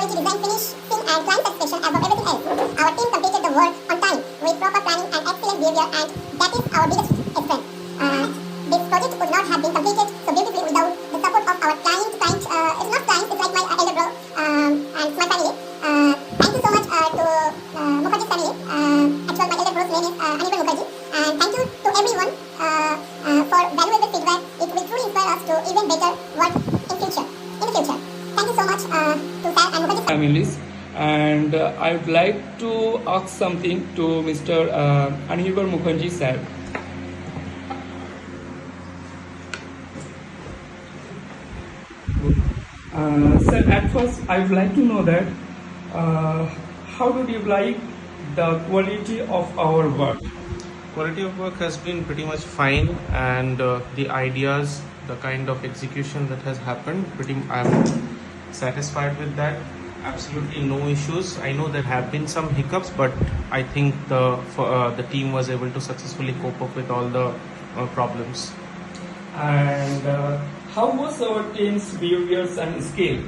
quality design, finishing and client satisfaction above everything else. Our team completed the work on time with proper planning and excellent behavior, and that is our biggest strength. This project would not have been completed so beautifully without the support of our client. It's not client, it's like my elder bro and my family. Thank you so much to Mukherjee family. Actually, my elder bro's name is Anirban Mukherjee. And thank you to everyone for valuable feedback. It will truly inspire us to even better work in the future. Thank you so much to Sir and Mukherjee families. And I would like to ask something to Mr. Anirban Mukherjee sir. Sir, at first I would like to know that how did you like the quality of our work? Quality of work has been pretty much fine, and the ideas, the kind of execution that has happened, I'm satisfied with that. Absolutely no issues. I know there have been some hiccups, but I think the team was able to successfully cope up with all the problems. And how was our team's behaviors and skill?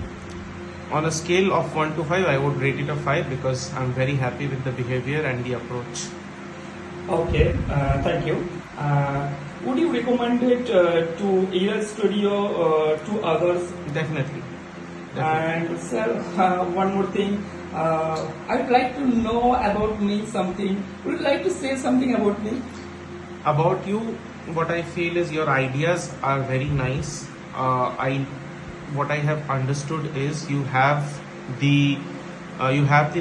On a scale of 1 to 5, I would rate it a 5 because I'm very happy with the behavior and the approach. Okay, thank you. Would you recommend it to Era Studio to others? Definitely. And sir, one more thing. I would like to know about me something. Would you like to say something about me? About you, what I feel is your ideas are very nice. What I have understood is you have the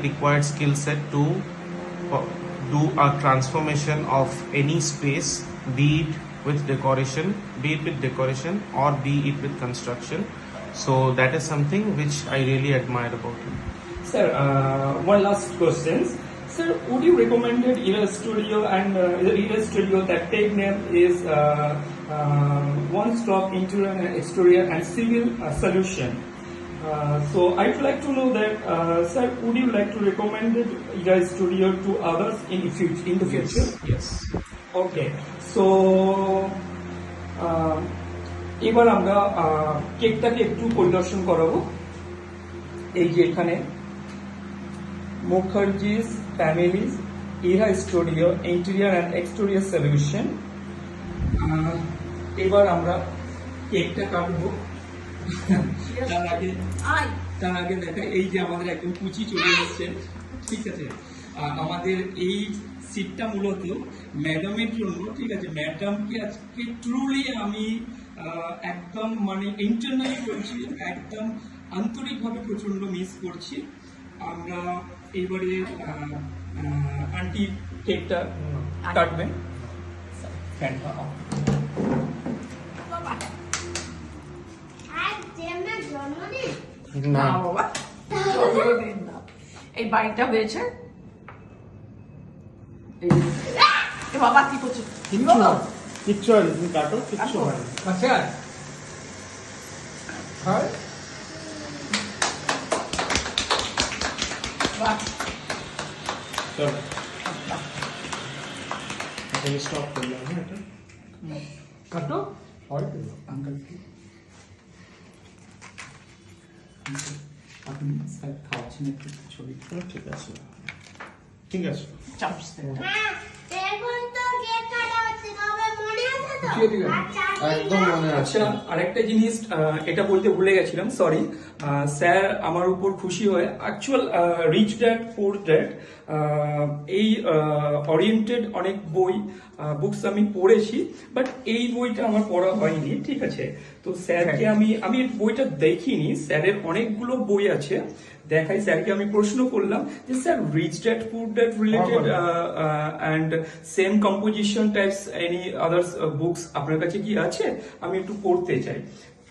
required skill set to do a transformation of any space, be it with decoration or be it with construction. So that is something which I really admire about you. Sir, one last question. Sir, would you recommend Era Studio and Era Studio, that tag name is one-stop interior and exterior and civil solution. So I'd like to know that, sir, would you like to recommend Era Studio to others in the future? Yes. Okay. So এবার আমরা কেকটাকে একটু পরিদর্শন করাবো। এই যে এখানে Mukherjees families Ira studio interior and exterior solution. এবার আমরা কেকটা কাটবো। তার আগে দেখা, এই যে আমাদের একদম কুচি চলে এসছে, ঠিক আছে। আমাদের এই সিটটা মূলত ম্যাডামের জন্য, ঠিক আছে। ম্যাডামকে আজকে ট্রুলি আমি একদম মানে ইন্টারনালি বলছি, একদম আন্তরিকভাবে প্রচন্ড মিস করছি। আমরা এবারে আন্টি কেকটা কাটবেন। ফ্যানটা অফ। না বাবা, জন্মদিন না, এই বাড়িটা হয়েছে। বাবা কি করছো? কিচ্ছু হয় তুমি কাটো, কিচ্ছু হয় না। আচ্ছা হ্যাঁ, চলো এখানে স্টপ করলাম। এটা কাটো। আঙ্কেল আপনি স্যার খাওয়াচ্ছেন একটু ছবি। ঠিক আছে, ঠিক আছে। চামচ একদম মনে আছে। আচ্ছা, আরেকটা জিনিস এটা বলতে ভুলে গেছিলাম, সরি। স্যার আমার উপর খুশি হয়ে অ্যাকচুয়াল রিচ ড্যাড পুর ড্যাড এই ওরিয়েন্টেড অনেক বুকস আমি পড়েছি, বাট এই বইটা আমার পড়া হয়নি, ঠিক আছে। তো স্যারকে আমি বইটা দেখিনি, স্যারের অনেকগুলো বই আছে, দেখাই স্যারকে আমি প্রশ্ন করলাম যে স্যার রিচ ড্যাড পুর dad related and same composition types any others books আপনার কাছে কি আছে, আমি একটু পড়তে চাই।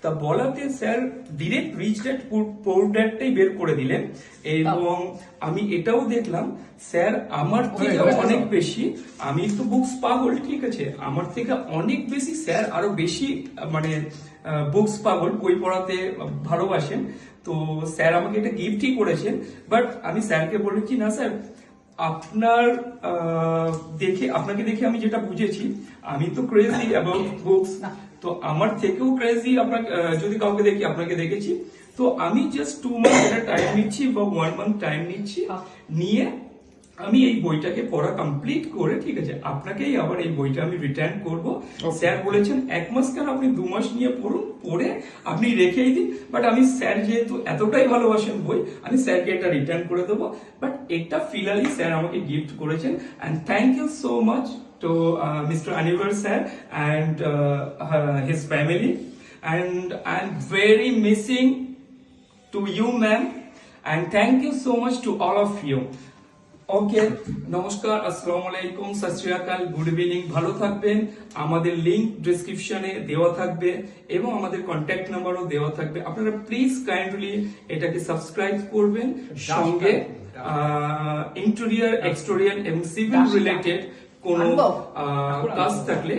তা বলাতে স্যার ডিরেক্ট রিচ ড্যাড পুর ড্যাডটাই বের করে দিলেন। এবং আমি এটাও দেখলাম স্যার আমার থেকে অনেক বেশি, আমি একটু বুকস পাগল, ঠিক আছে, আমার থেকে অনেক বেশি স্যার আরো বেশি মানে বুকস পাগল, বই পড়াতে ভালোবাসেন। তো স্যার আমাকে এটা গিফটই করেছেন। বাট আমি স্যারকে বলেছি না স্যার, আপনাকে দেখে আমি যেটা বুঝেছি, আমি তো ক্রেজি অ্যাবাউট বুকস, তো আমার থেকেও ক্রেজি আপনাকে যদি কাউকে দেখি আপনাকে দেখেছি। তো আমি জাস্ট 2 মান্থ এটা টাইম নিচ্ছি বা 1 মান্থ টাইম নিচ্ছি, নিয়ে আমি এই বইটাকে পড়া কমপ্লিট করে, ঠিক আছে, আপনাকেই আবার এই বইটা আমি রিটার্ন করব। স্যার বলেছেন 1 মাস কেন, আপনি 2 মাস নিয়ে পড়ুন, পড়ে আপনি রেখেই দিন। বাট আমি স্যার যেহেতু এতটাই ভালোবাসেন বই, আমি স্যারকে এটা রিটার্ন করে দেবো। বাট এটা ফিনালি স্যার আমাকে গিফট করেছেন, and thank you so much to mister আনিভার sir and his family, and I am very missing to you ma'am, and thank you so much to all of you. ওকে, নমস্কার, আসসালামু আলাইকুম, সত শ্রী আকাল, good evening, ভালো থাকবেন। আমাদের লিংক ডেসক্রিপশনে দেওয়া থাকবে এবং আমাদের কন্ট্যাক্ট নাম্বারও দেওয়া থাকবে। আপনারা প্লিজ কাইন্ডলি এটাকে সাবস্ক্রাইব করবেন। সঙ্গে ইন্টেরিয়র, এক্সটেরিয়র এবং সিভিল রিলেটেড কোনো কাজ থাকলে